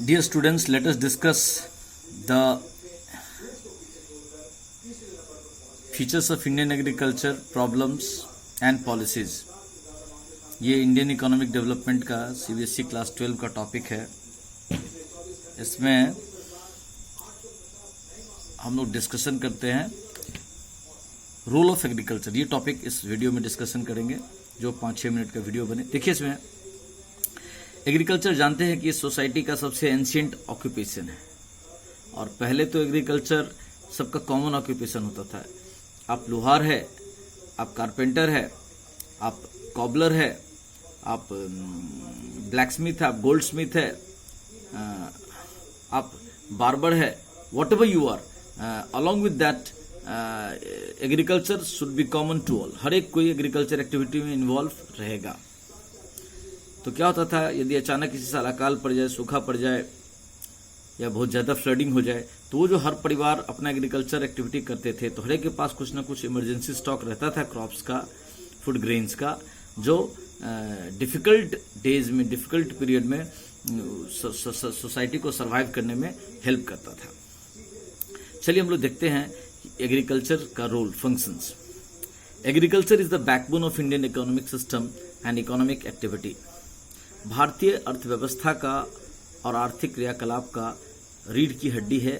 Dear students, let us discuss the features of Indian agriculture, problems and policies. ये Indian economic development का CBSE class 12 का topic है। इसमें हम लोग डिस्कशन करते हैं रोल ऑफ एग्रीकल्चर। ये टॉपिक इस वीडियो में डिस्कशन करेंगे, जो 5-6 मिनट का वीडियो बने। देखिए, इसमें एग्रीकल्चर जानते हैं कि इस सोसाइटी का सबसे एंशिएंट ऑक्यूपेशन है, और पहले तो एग्रीकल्चर सबका कॉमन ऑक्यूपेशन होता था। आप लोहार है, आप कारपेंटर है, आप कॉबलर है, आप ब्लैक स्मिथ है, आप गोल्ड स्मिथ है, आप बार्बर है, whatever you are, along with that agriculture should be common to all. हर एक कोई एग्रीकल्चर एक्टिविटी में इन्वॉल्व रहेगा। तो क्या होता था, यदि अचानक किसी साल अकाल पड़ जाए, सूखा पड़ जाए या बहुत ज़्यादा फ्लडिंग हो जाए, तो वो जो हर परिवार अपना एग्रीकल्चर एक्टिविटी करते थे, तो हर एक के पास कुछ ना कुछ इमरजेंसी स्टॉक रहता था क्रॉप्स का, फूड ग्रेन्स का, जो डिफिकल्ट डेज में, डिफिकल्ट पीरियड में सोसाइटी को सर्वाइव करने में हेल्प करता था। चलिए हम लोग देखते हैं एग्रीकल्चर का role, functions. Agriculture is the backbone of Indian economic system and economic activity. भारतीय अर्थव्यवस्था का और आर्थिक क्रियाकलाप का रीढ़ की हड्डी है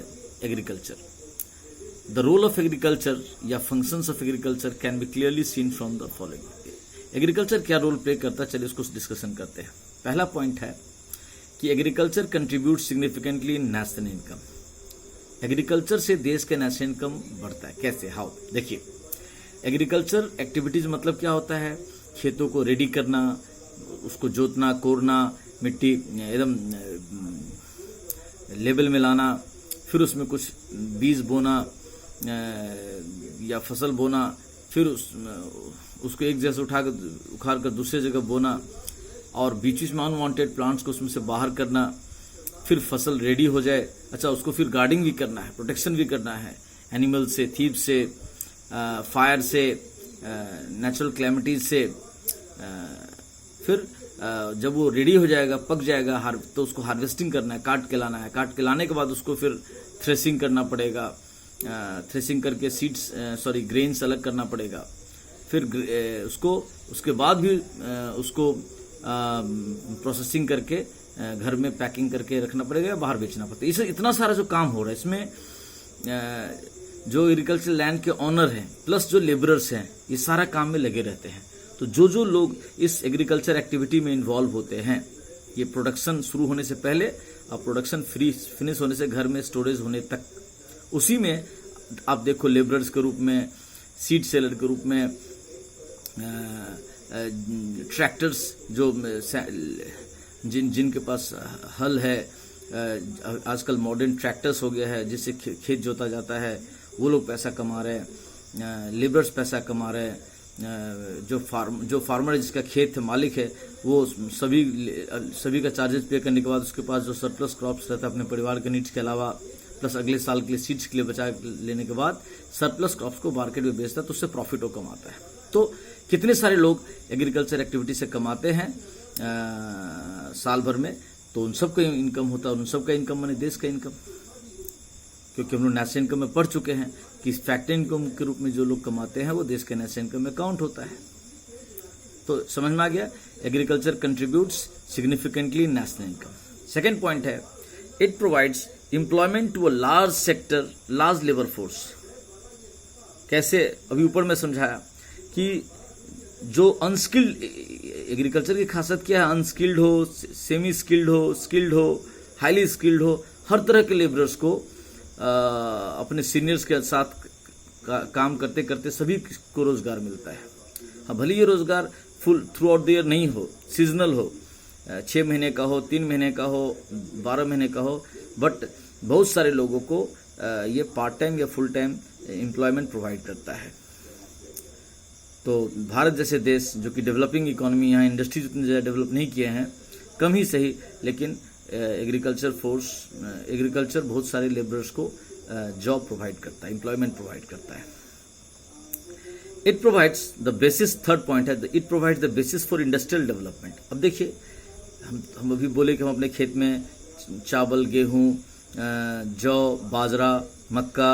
agriculture. The role of agriculture या functions of agriculture can be clearly seen from the following. Agriculture क्या रोल प्ले करता है, चलिए उसको डिस्कशन करते हैं। पहला पॉइंट है कि agriculture contribute significantly in national income. Agriculture से देश का नेशनल इनकम बढ़ता है। कैसे, हाउ? देखिए, एग्रीकल्चर एक्टिविटीज मतलब क्या होता है? खेतों को रेडी करना, उसको जोतना, कोरना, मिट्टी एकदम लेवल में लाना, फिर उसमें कुछ बीज बोना या फसल बोना, फिर उसको एक जगह से उखाड़ कर दूसरे जगह बोना, और बीच में अनवांटेड प्लांट्स को उसमें से बाहर करना, फिर फसल रेडी हो जाए, अच्छा उसको फिर गार्डिंग भी करना है, प्रोटेक्शन भी करना है, एनिमल से, थीव से, फायर से, नेचुरल क्लैमिटीज से। फिर जब वो रेडी हो जाएगा, पक जाएगा, तो उसको हार्वेस्टिंग करना है, काट के लाना है। काट के लाने के बाद उसको फिर थ्रेसिंग करना पड़ेगा, थ्रेसिंग करके ग्रेन्स अलग करना पड़ेगा। फिर उसके बाद भी उसको प्रोसेसिंग करके घर में पैकिंग करके रखना पड़ेगा या बाहर बेचना पड़ता है। इसे इतना सारा जो काम हो रहा है, इसमें जो एग्रीकल्चर लैंड के ऑनर हैं प्लस जो लेबरर्स हैं, ये सारा काम में लगे रहते हैं। तो जो लोग इस एग्रीकल्चर एक्टिविटी में इन्वॉल्व होते हैं, ये प्रोडक्शन शुरू होने से पहले और प्रोडक्शन फिनिश होने से घर में स्टोरेज होने तक, उसी में आप देखो लेबरर्स के रूप में, सीड सेलर के रूप में, ट्रैक्टर्स जो जिनके पास हल है, आजकल मॉडर्न ट्रैक्टर्स हो गया है जिससे खेत जोता जाता है, वो लोग पैसा कमा रहे हैं, लेबरर्स पैसा कमा रहे हैं। जो फार्मर जिसका खेत मालिक है, वो सभी का चार्जेस पे करने के बाद उसके पास जो सरप्लस क्रॉप्स रहता है अपने परिवार के नीड्स के अलावा, प्लस अगले साल के लिए सीड्स के लिए बचा लेने के बाद सरप्लस क्रॉप्स को मार्केट में बेचता है, तो उससे प्रॉफिट वो कमाता है। तो कितने सारे लोग एग्रीकल्चर एक्टिविटी से कमाते हैं साल भर में, तो उन सबका इनकम होता है। उन सबका इनकम माने देश का इनकम, क्योंकि हम लोग नेशनल इनकम में पढ़ चुके हैं कि फैक्टर इनकम के रूप में जो लोग कमाते हैं वो देश के नेशनल इनकम में काउंट होता है। तो समझ में आ गया, agriculture contributes significantly in national income. Second point है, it provides employment to a large sector, large labour force. कैसे? अभी ऊपर में समझाया कि जो अनस्किल्ड, एग्रीकल्चर की खासियत क्या है? अनस्किल्ड हो, सेमी स्किल्ड हो, स्किल्ड हो, हाईली स्किल्ड हो, हर तरह के लेबरर्स को अपने सीनियर्स के साथ काम करते करते सभी को रोजगार मिलता है। हाँ, भले ये रोजगार full through out the year नहीं हो, सीजनल हो, 6 महीने का हो, 3 महीने का हो, 12 महीने का हो, बट बहुत सारे लोगों को ये पार्ट टाइम या फुल टाइम एम्प्लॉयमेंट प्रोवाइड करता है। तो भारत जैसे देश, जो कि डेवलपिंग इकोनॉमी, यहाँ इंडस्ट्रीज उतने ज़्यादा डेवलप नहीं किए हैं, कम ही सही, लेकिन एग्रीकल्चर बहुत सारे लेबरर्स को जॉब प्रोवाइड करता है, एम्प्लॉयमेंट प्रोवाइड करता है। It provides the basis, third point है, it provides the basis for industrial development. अब देखिए, हम अभी बोले कि हम अपने खेत में चावल, गेहूं, जौ, बाजरा, मक्का,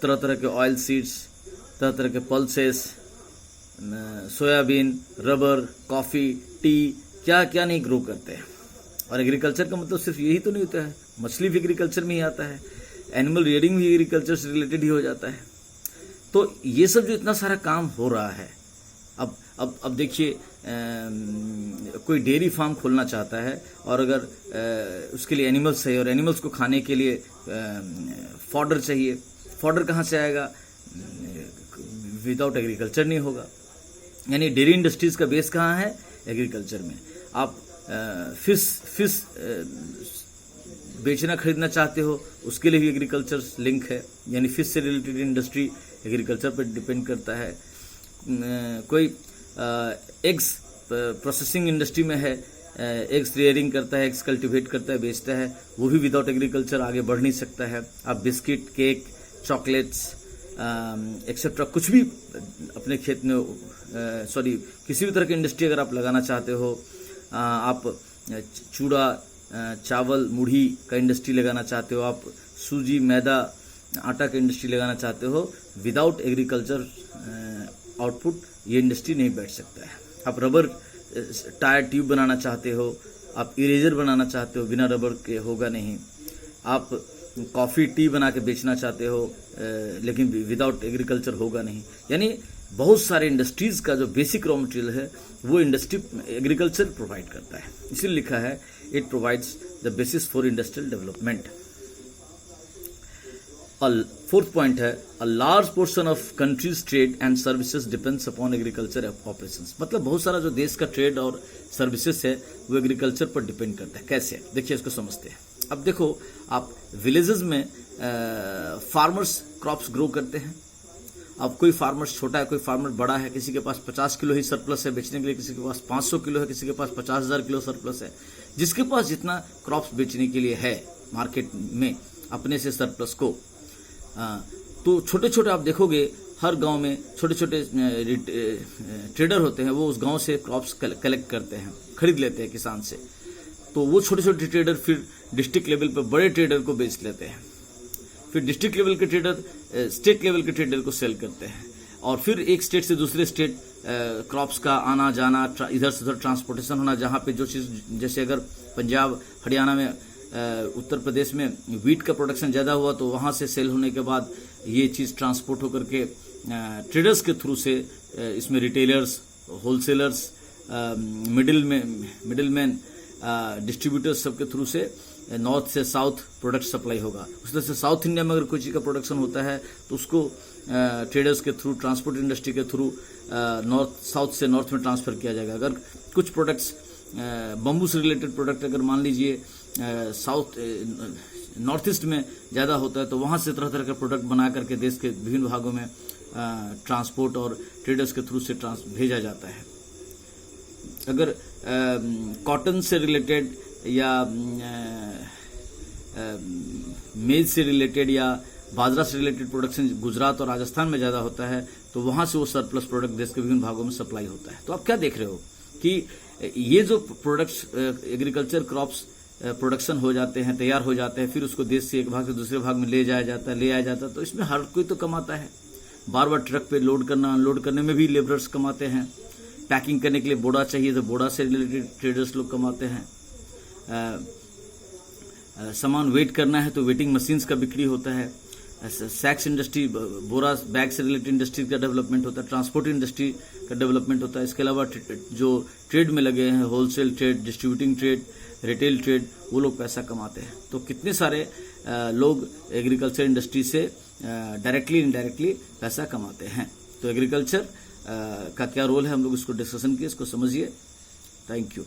तरह तरह के ऑयल सीड्स, तरह तरह के pulses, soybean, rubber, coffee, T, क्या क्या नहीं ग्रो करते हैं। और एग्रीकल्चर का मतलब सिर्फ यही तो नहीं होता है, मछली भी एग्रीकल्चर में ही आता है, एनिमल रियरिंग भी एग्रीकल्चर से रिलेटेड ही हो जाता है। तो ये सब जो इतना सारा काम हो रहा है, अब देखिए, कोई डेयरी फार्म खोलना चाहता है और अगर उसके लिए एनिमल्स चाहिए और एनिमल्स को खाने के लिए फॉडर चाहिए, फॉडर कहाँ से आएगा? विदाउट एग्रीकल्चर नहीं होगा। यानी डेयरी इंडस्ट्रीज का बेस कहाँ है? एग्रीकल्चर में। आप फिश बेचना खरीदना चाहते हो, उसके लिए भी एग्रीकल्चर लिंक है, यानी फिश से रिलेटेड इंडस्ट्री एग्रीकल्चर पर डिपेंड करता है। कोई एग्स प्रोसेसिंग इंडस्ट्री में है, एग्स रेयरिंग करता है, एग्स कल्टीवेट करता है, बेचता है, वो भी विदाउट एग्रीकल्चर आगे बढ़ नहीं सकता है। आप बिस्किट, केक, चॉकलेट्स एक्सेट्रा कुछ भी अपने खेत में, किसी भी तरह की इंडस्ट्री अगर आप लगाना चाहते हो, आप चूड़ा, चावल, मुढ़ी का इंडस्ट्री लगाना चाहते हो, आप सूजी, मैदा, आटा का इंडस्ट्री लगाना चाहते हो, विदाउट एग्रीकल्चर आउटपुट ये इंडस्ट्री नहीं बैठ सकता है। आप रबर टायर ट्यूब बनाना चाहते हो, आप इरेजर बनाना चाहते हो, बिना रबर के होगा नहीं। आप कॉफ़ी, टी बना के बेचना चाहते हो, लेकिन विदाउट एग्रीकल्चर होगा नहीं। यानी बहुत सारे इंडस्ट्रीज का जो बेसिक रॉ मटेरियल है वो इंडस्ट्री एग्रीकल्चर प्रोवाइड करता है। इसलिए लिखा है it provides the basis for industrial development. Fourth point है, a large portion of countries trade and services depends upon agriculture operations. मतलब बहुत सारा जो देश का ट्रेड और सर्विसेज है वो एग्रीकल्चर पर डिपेंड करता है। कैसे? देखिए, इसको समझते हैं। अब देखो, आप विलेजेस में फार्मर्स क्रॉप्स ग्रो करते हैं। अब कोई फार्मर छोटा है, कोई फार्मर बड़ा है, किसी के पास 50 किलो ही सरप्लस है बेचने के लिए, किसी के पास 500 किलो है, किसी के पास 50,000 किलो सरप्लस है। जिसके पास जितना क्रॉप्स बेचने के लिए है मार्केट में अपने से सरप्लस को, तो छोटे छोटे आप देखोगे हर गांव में छोटे छोटे ट्रेडर होते हैं, वो उस गांव से क्रॉप्स कलेक्ट करते हैं, खरीद लेते हैं किसान से। तो वो छोटे छोटे ट्रेडर फिर डिस्ट्रिक्ट लेवल पर बड़े ट्रेडर को बेच लेते हैं, फिर डिस्ट्रिक्ट लेवल के ट्रेडर स्टेट लेवल के ट्रेडर को सेल करते हैं, और फिर एक स्टेट से दूसरे स्टेट क्रॉप्स का आना जाना, इधर से उधर ट्रांसपोर्टेशन होना, जहाँ पे जो चीज़, जैसे अगर पंजाब, हरियाणा में, उत्तर प्रदेश में वीट का प्रोडक्शन ज़्यादा हुआ तो वहाँ से सेल होने के बाद ये चीज़ ट्रांसपोर्ट होकर के ट्रेडर्स के थ्रू से इसमें रिटेलर्स, होलसेलर्स, मिडिलमैन, डिस्ट्रीब्यूटर्स सबके थ्रू से नॉर्थ से साउथ प्रोडक्ट सप्लाई होगा। उस तरह से साउथ इंडिया में अगर कोई चीज़ का प्रोडक्शन होता है तो उसको ट्रेडर्स के थ्रू, ट्रांसपोर्ट इंडस्ट्री के थ्रू साउथ से नॉर्थ में ट्रांसफ़र किया जाएगा। अगर कुछ प्रोडक्ट्स बम्बू से रिलेटेड प्रोडक्ट अगर मान लीजिए नॉर्थ ईस्ट में ज़्यादा होता है तो वहाँ से तरह तरह के प्रोडक्ट बना करके देश के विभिन्न भागों में ट्रांसपोर्ट और ट्रेडर्स के थ्रू से भेजा जाता है। अगर कॉटन से रिलेटेड या मेज से रिलेटेड या बाजरा से रिलेटेड प्रोडक्शन गुजरात और राजस्थान में ज़्यादा होता है तो वहाँ से वो सरप्लस प्रोडक्ट देश के विभिन्न भागों में सप्लाई होता है। तो आप क्या देख रहे हो कि ये जो प्रोडक्ट्स एग्रीकल्चर क्रॉप्स प्रोडक्शन हो जाते हैं, तैयार हो जाते हैं, फिर उसको देश से एक भाग से दूसरे भाग में ले आया जाता है, तो इसमें हर कोई तो कमाता है। बार बार ट्रक पे लोड करना, अनलोड करने में भी लेबरर्स कमाते हैं। पैकिंग करने के लिए बोड़ा चाहिए तो बोड़ा से रिलेटेड ट्रेडर्स लोग कमाते हैं। सामान वेट करना है तो वेटिंग मशीन्स का बिक्री होता है। सैक्स इंडस्ट्री, बोरा बैग से रिलेटेड इंडस्ट्री का डेवलपमेंट होता है। ट्रांसपोर्ट इंडस्ट्री का डेवलपमेंट होता है। इसके अलावा जो ट्रेड में लगे हैं, wholesale trade, distributing trade, retail trade, वो लोग पैसा कमाते हैं। तो कितने सारे लोग एग्रीकल्चर इंडस्ट्री से डायरेक्टली इनडायरेक्टली पैसा कमाते हैं। तो एग्रीकल्चर का क्या रोल है, हम लोग इसको डिस्कशन किए, इसको समझिए। Thank you.